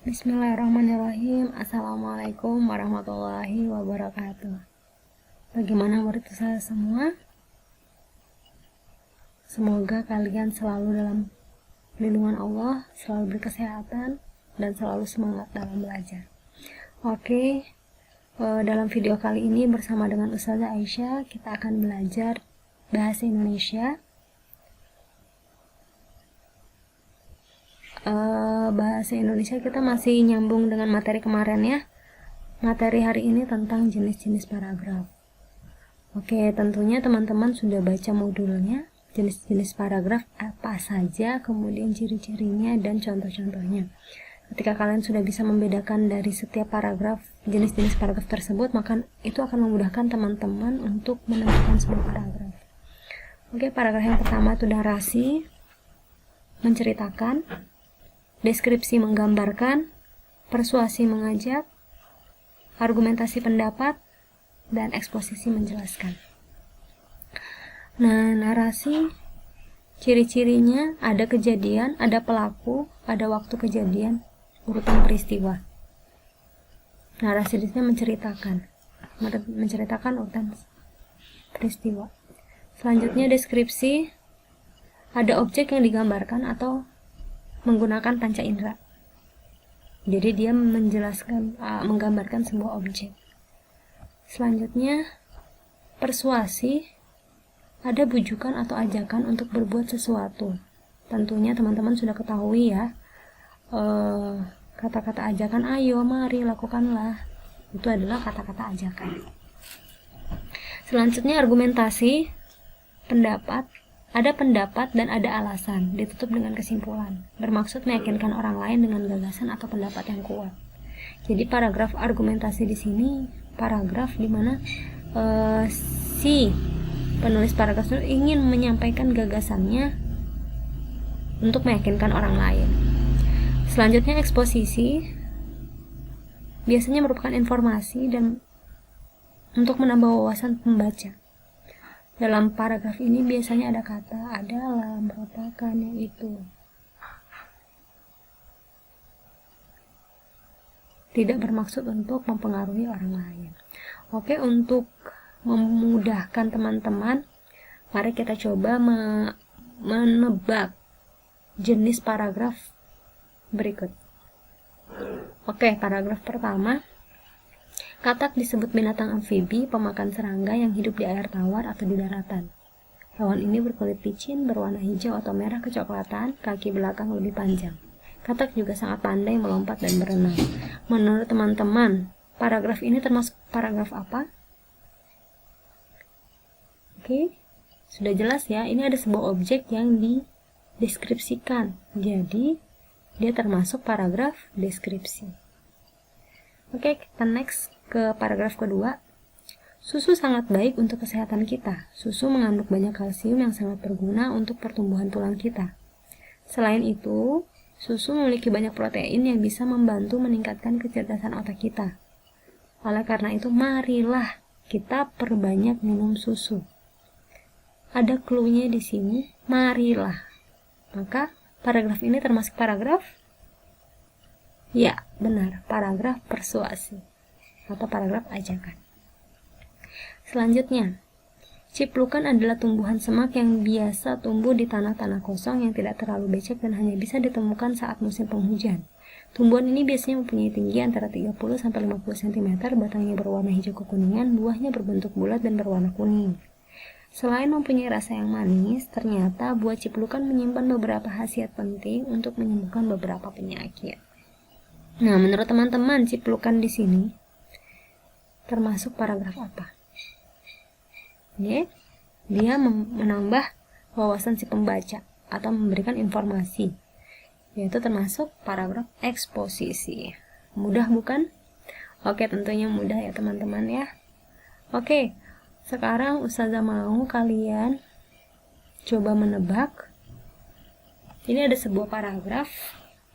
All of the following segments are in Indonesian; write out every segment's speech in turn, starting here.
Bismillahirrahmanirrahim. Assalamualaikum warahmatullahi wabarakatuh. Bagaimana murid saya semua? Semoga kalian selalu dalam lindungan Allah, selalu berkesehatan, dan selalu semangat dalam belajar. Oke, dalam video kali ini bersama dengan Ustazah Aisyah, kita akan belajar bahasa Indonesia. Bahasa Indonesia kita masih nyambung dengan materi kemarin ya. Materi hari ini tentang jenis-jenis paragraf. Oke, tentunya teman-teman sudah baca modulnya, jenis-jenis paragraf apa saja, kemudian ciri-cirinya dan contoh-contohnya. Ketika kalian sudah bisa membedakan dari setiap paragraf, jenis-jenis paragraf tersebut, maka itu akan memudahkan teman-teman untuk menentukan sebuah paragraf. Oke, paragraf yang pertama itu narasi, menceritakan, deskripsi menggambarkan, persuasi mengajak, argumentasi pendapat, dan eksposisi menjelaskan. Nah, narasi, ciri-cirinya ada kejadian, ada pelaku, ada waktu kejadian, urutan peristiwa. Narasi di sini menceritakan urutan peristiwa. Selanjutnya deskripsi, ada objek yang digambarkan atau menggunakan panca indera. Jadi dia menjelaskan, menggambarkan sebuah objek. Selanjutnya persuasi, ada bujukan atau ajakan untuk berbuat sesuatu. Tentunya teman-teman sudah ketahui ya, kata-kata ajakan, ayo, mari, lakukanlah, itu adalah kata-kata ajakan. Selanjutnya argumentasi, pendapat, ada pendapat dan ada alasan, ditutup dengan kesimpulan. Bermaksud meyakinkan orang lain dengan gagasan atau pendapat yang kuat. Jadi paragraf argumentasi di sini paragraf di mana si penulis paragraf itu ingin menyampaikan gagasannya untuk meyakinkan orang lain. Selanjutnya eksposisi, biasanya merupakan informasi dan untuk menambah wawasan pembaca. Dalam paragraf ini biasanya ada kata adalah, merupakan, yaitu. Tidak bermaksud untuk mempengaruhi orang lain. Oke, untuk memudahkan teman-teman, mari kita coba menebak jenis paragraf berikut. Oke, paragraf pertama. Katak disebut binatang amfibi, pemakan serangga yang hidup di air tawar atau di daratan. Hewan ini berkulit licin, berwarna hijau atau merah kecoklatan, kaki belakang lebih panjang. Katak juga sangat pandai melompat dan berenang. Menurut teman-teman, paragraf ini termasuk paragraf apa? Oke, sudah jelas ya, ini ada sebuah objek yang dideskripsikan. Jadi, dia termasuk paragraf deskripsi. Oke, kita next ke paragraf kedua. Susu sangat baik untuk kesehatan kita. Susu mengandung banyak kalsium yang sangat berguna untuk pertumbuhan tulang kita. Selain itu, susu memiliki banyak protein yang bisa membantu meningkatkan kecerdasan otak kita. Oleh karena itu, marilah kita perbanyak minum susu. Ada clue-nya di sini, marilah. Maka, paragraf ini termasuk paragraf? Ya, benar, paragraf persuasi atau paragraf ajakan. Selanjutnya, ciplukan adalah tumbuhan semak yang biasa tumbuh di tanah-tanah kosong yang tidak terlalu becek dan hanya bisa ditemukan saat musim penghujan. Tumbuhan ini biasanya mempunyai tinggi antara 30-50 cm, batangnya berwarna hijau kekuningan, buahnya berbentuk bulat dan berwarna kuning. Selain mempunyai rasa yang manis, ternyata buah ciplukan menyimpan beberapa khasiat penting untuk menyembuhkan beberapa penyakit. Nah, menurut teman-teman, ciplukan di sini termasuk paragraf apa? Ya, dia menambah wawasan si pembaca atau memberikan informasi, yaitu termasuk paragraf eksposisi. Mudah bukan? Oke, tentunya mudah ya teman-teman ya. Oke, sekarang Ustazah mau kalian coba menebak. Ini ada sebuah paragraf,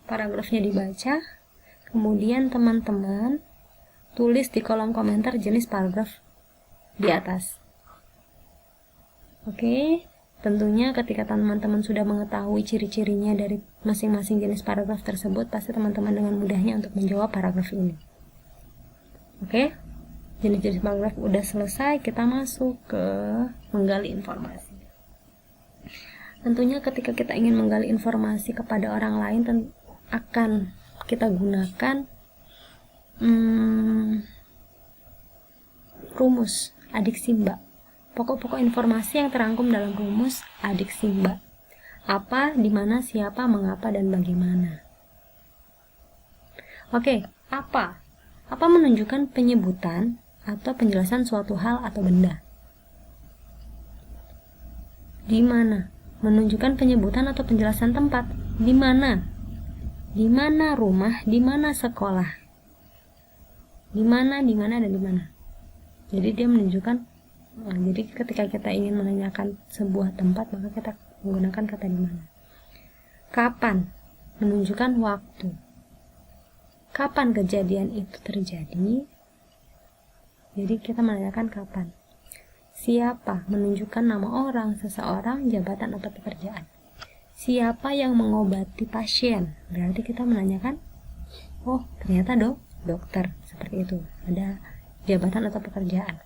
paragrafnya dibaca. Kemudian teman-teman tulis di kolom komentar jenis paragraf di atas. Oke, Tentunya ketika teman-teman sudah mengetahui ciri-cirinya dari masing-masing jenis paragraf tersebut, pasti teman-teman dengan mudahnya untuk menjawab paragraf ini. Oke, jenis-jenis paragraf udah selesai, kita masuk ke menggali informasi. Tentunya ketika kita ingin menggali informasi kepada orang lain, akan kita gunakan rumus adik Simba. Pokok-pokok informasi yang terangkum dalam rumus adik Simba. Apa, di mana, siapa, mengapa, dan bagaimana. Oke, apa? Apa menunjukkan penyebutan atau penjelasan suatu hal atau benda. Di mana? Menunjukkan penyebutan atau penjelasan tempat. Di mana? Di mana rumah, di mana sekolah. Di mana, dan di mana. Jadi dia menunjukkan. Jadi ketika kita ingin menanyakan sebuah tempat, maka kita menggunakan kata di mana. Kapan? Menunjukkan waktu. Kapan kejadian itu terjadi? Jadi kita menanyakan kapan. Siapa? Menunjukkan nama orang, seseorang, jabatan, atau pekerjaan. Siapa yang mengobati pasien? Berarti kita menanyakan, oh ternyata dokter. Seperti itu. Ada jabatan atau pekerjaan.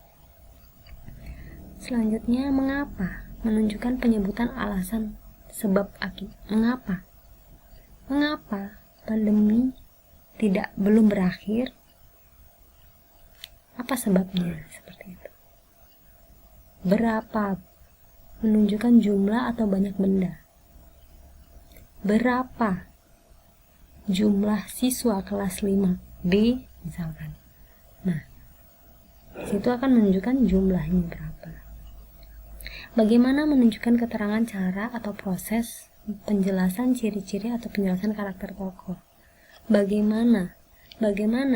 Selanjutnya, mengapa? Menunjukkan penyebutan alasan, sebab, akibat. Mengapa? Mengapa pandemi belum berakhir? Apa sebabnya? Seperti itu. Berapa? Menunjukkan jumlah atau banyak benda. Berapa jumlah siswa kelas 5B misalkan. Nah, situ akan menunjukkan jumlahnya berapa. Bagaimana? Menunjukkan keterangan cara atau proses penjelasan ciri-ciri atau penjelasan karakter tokoh. Bagaimana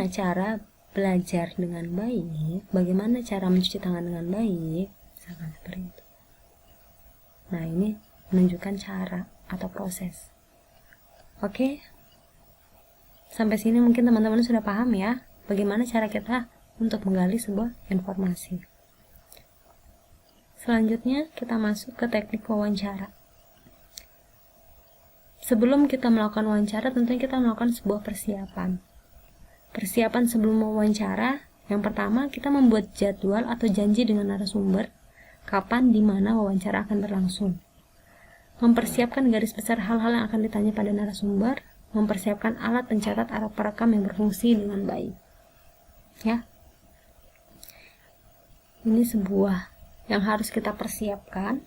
cara belajar dengan baik, bagaimana cara mencuci tangan dengan baik, misalkan seperti itu. Nah, ini menunjukkan cara atau proses. Oke, sampai sini mungkin teman-teman sudah paham ya, bagaimana cara kita untuk menggali sebuah informasi. Selanjutnya kita masuk ke teknik wawancara. Sebelum kita melakukan wawancara, tentunya kita melakukan sebuah persiapan. Persiapan sebelum wawancara, yang pertama kita membuat jadwal atau janji dengan narasumber, kapan, di mana wawancara akan berlangsung. Mempersiapkan garis besar hal-hal yang akan ditanya pada narasumber, mempersiapkan alat pencatat atau perekam yang berfungsi dengan baik. Ya. Ini sebuah yang harus kita persiapkan.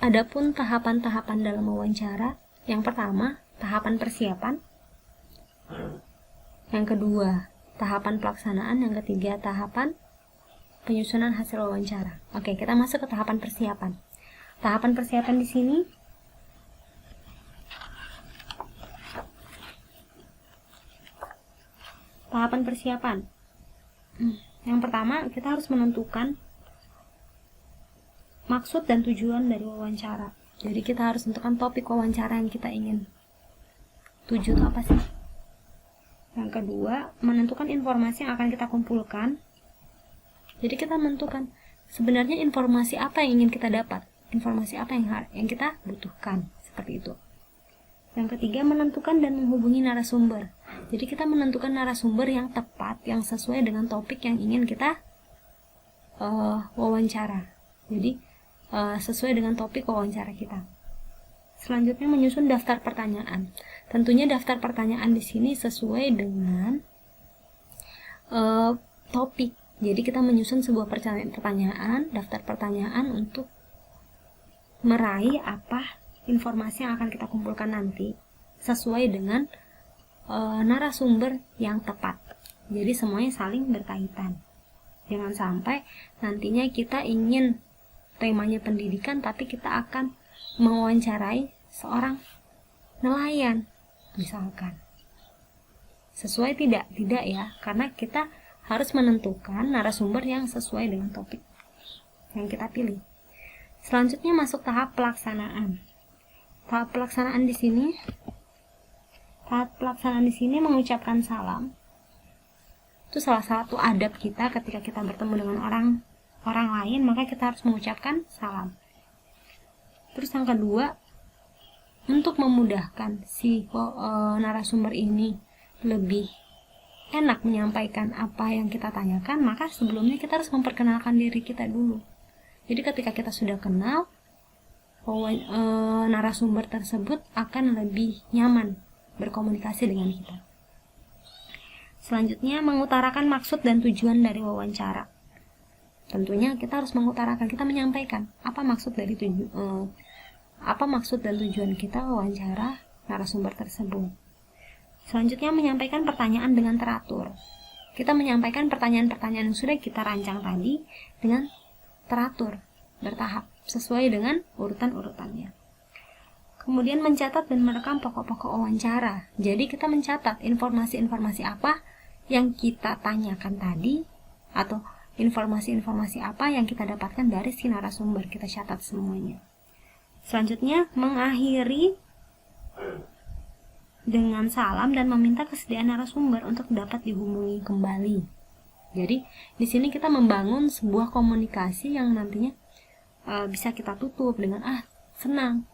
Adapun tahapan-tahapan dalam wawancara, yang pertama, tahapan persiapan. Yang kedua, tahapan pelaksanaan. Yang ketiga, tahapan penyusunan hasil wawancara. Oke, kita masuk ke tahapan persiapan. Tahapan persiapan di sini tahapan persiapan. Yang pertama, kita harus menentukan maksud dan tujuan dari wawancara. Jadi kita harus tentukan topik wawancara yang kita ingin tuju itu apa sih. Yang kedua, menentukan informasi yang akan kita kumpulkan. Jadi kita menentukan sebenarnya informasi apa yang ingin kita dapat, informasi apa yang kita butuhkan, seperti itu. Yang ketiga, menentukan dan menghubungi narasumber. Jadi kita menentukan narasumber yang tepat, yang sesuai dengan topik yang ingin kita wawancara. Jadi sesuai dengan topik wawancara kita. Selanjutnya, menyusun daftar pertanyaan. Tentunya daftar pertanyaan di sini sesuai dengan topik. Jadi kita menyusun sebuah pertanyaan, daftar pertanyaan untuk meraih apa informasi yang akan kita kumpulkan nanti sesuai dengan narasumber yang tepat. Jadi semuanya saling berkaitan. Jangan sampai nantinya kita ingin temanya pendidikan, tapi kita akan mewawancarai seorang nelayan, misalkan. Sesuai tidak? Tidak ya, karena kita harus menentukan narasumber yang sesuai dengan topik yang kita pilih. Selanjutnya masuk tahap pelaksanaan. Tahap pelaksanaan di sini mengucapkan salam. Itu salah satu adab kita ketika kita bertemu dengan orang lain, maka kita harus mengucapkan salam. Terus yang kedua, untuk memudahkan si narasumber ini lebih enak menyampaikan apa yang kita tanyakan, maka sebelumnya kita harus memperkenalkan diri kita dulu. Jadi ketika kita sudah kenal, narasumber tersebut akan lebih nyaman berkomunikasi dengan kita. Selanjutnya, mengutarakan maksud dan tujuan dari wawancara. Tentunya kita harus mengutarakan, kita menyampaikan apa maksud dan tujuan kita wawancara narasumber tersebut. Selanjutnya, menyampaikan pertanyaan dengan teratur. Kita menyampaikan pertanyaan-pertanyaan yang sudah kita rancang tadi dengan teratur, bertahap, sesuai dengan urutan-urutannya. Kemudian mencatat dan merekam pokok-pokok wawancara. Jadi kita mencatat informasi-informasi apa yang kita tanyakan tadi, atau informasi-informasi apa yang kita dapatkan dari si narasumber, kita catat semuanya. Selanjutnya, mengakhiri dengan salam dan meminta kesediaan narasumber untuk dapat dihubungi kembali. Jadi di sini kita membangun sebuah komunikasi yang nantinya bisa kita tutup dengan senang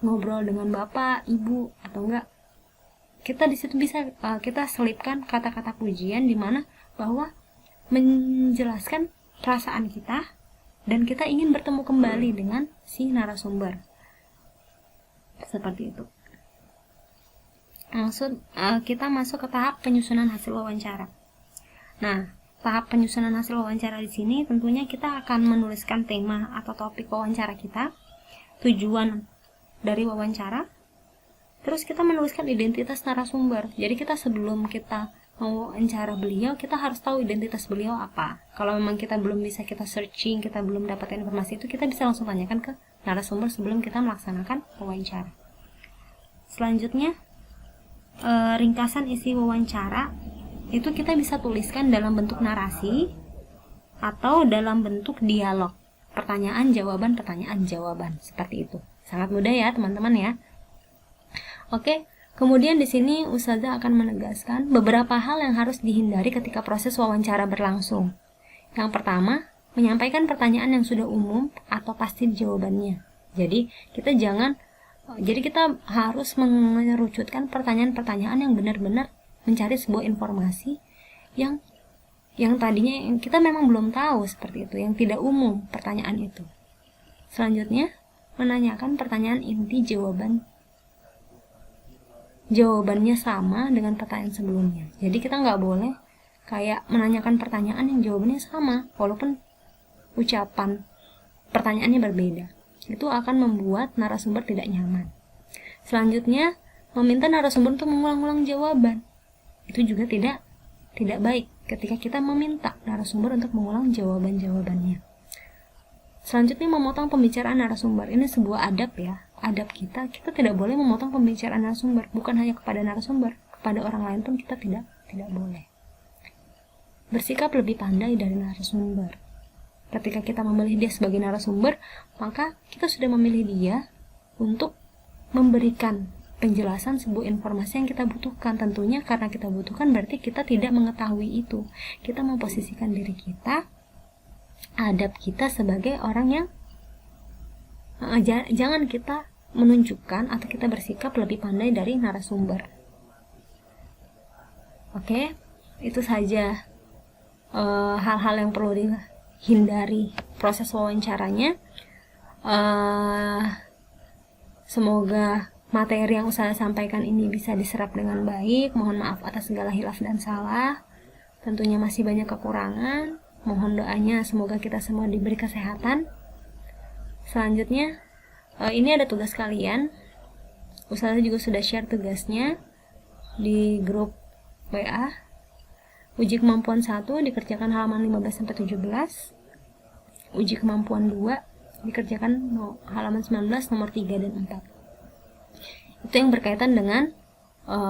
ngobrol dengan bapak, ibu, atau enggak. Kita di situ bisa kita selipkan kata-kata pujian di mana bahwa menjelaskan perasaan kita dan kita ingin bertemu kembali dengan si narasumber. Seperti itu. Kita masuk ke tahap penyusunan hasil wawancara. Nah, tahap penyusunan hasil wawancara di sini tentunya kita akan menuliskan tema atau topik wawancara kita, tujuan dari wawancara, terus kita menuliskan identitas narasumber. Jadi kita sebelum kita mewawancara beliau, kita harus tahu identitas beliau apa. Kalau memang kita belum bisa, kita searching, kita belum dapat informasi itu, kita bisa langsung tanyakan ke narasumber sebelum kita melaksanakan wawancara. Selanjutnya, ringkasan isi wawancara itu kita bisa tuliskan dalam bentuk narasi atau dalam bentuk dialog, pertanyaan jawaban seperti itu. Sangat mudah ya teman-teman ya. Oke, kemudian di sini Ustazah akan menegaskan beberapa hal yang harus dihindari ketika proses wawancara berlangsung. Yang pertama, menyampaikan pertanyaan yang sudah umum atau pasti jawabannya. Jadi kita harus mengerucutkan pertanyaan-pertanyaan yang benar-benar mencari sebuah informasi yang tadinya kita memang belum tahu, seperti itu, yang tidak umum pertanyaan itu. Selanjutnya, menanyakan pertanyaan inti jawabannya sama dengan pertanyaan sebelumnya. Jadi kita nggak boleh kayak menanyakan pertanyaan yang jawabannya sama walaupun ucapan pertanyaannya berbeda. Itu akan membuat narasumber tidak nyaman. Selanjutnya, meminta narasumber untuk mengulang-ulang jawaban. Itu juga tidak baik ketika kita meminta narasumber untuk mengulang jawaban-jawabannya. Selanjutnya, memotong pembicaraan narasumber. Ini sebuah adab ya. Adab kita tidak boleh memotong pembicaraan narasumber. Bukan hanya kepada narasumber, kepada orang lain pun kita tidak boleh. Bersikap lebih pandai dari narasumber. Ketika kita memilih dia sebagai narasumber, maka kita sudah memilih dia untuk memberikan penjelasan sebuah informasi yang kita butuhkan. Tentunya karena kita butuhkan berarti kita tidak mengetahui itu. Kita memposisikan diri kita, adab kita sebagai orang yang jangan kita menunjukkan atau kita bersikap lebih pandai dari narasumber. Oke, itu saja hal-hal yang perlu dihindari proses wawancaranya. Semoga materi yang saya sampaikan ini bisa diserap dengan baik. Mohon maaf atas segala hilaf dan salah. Tentunya masih banyak kekurangan. Mohon doanya semoga kita semua diberi kesehatan. Selanjutnya, ini ada tugas kalian. Ustazah juga sudah share tugasnya di grup WA. Uji kemampuan 1 dikerjakan halaman 15-17. Uji kemampuan 2 dikerjakan halaman 19 nomor 3 dan 4. Itu yang berkaitan dengan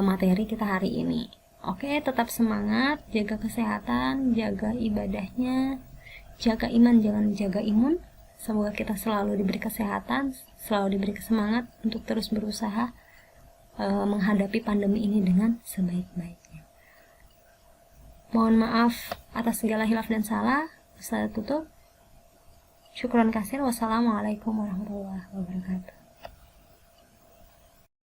materi kita hari ini. Oke, tetap semangat, jaga kesehatan, jaga ibadahnya, jaga iman, jangan jaga imun. Semoga kita selalu diberi kesehatan, selalu diberi semangat untuk terus berusaha menghadapi pandemi ini dengan sebaik-baiknya. Mohon maaf atas segala hilaf dan salah. Saya tutup. Syukron kasir. Wassalamualaikum warahmatullahi wabarakatuh.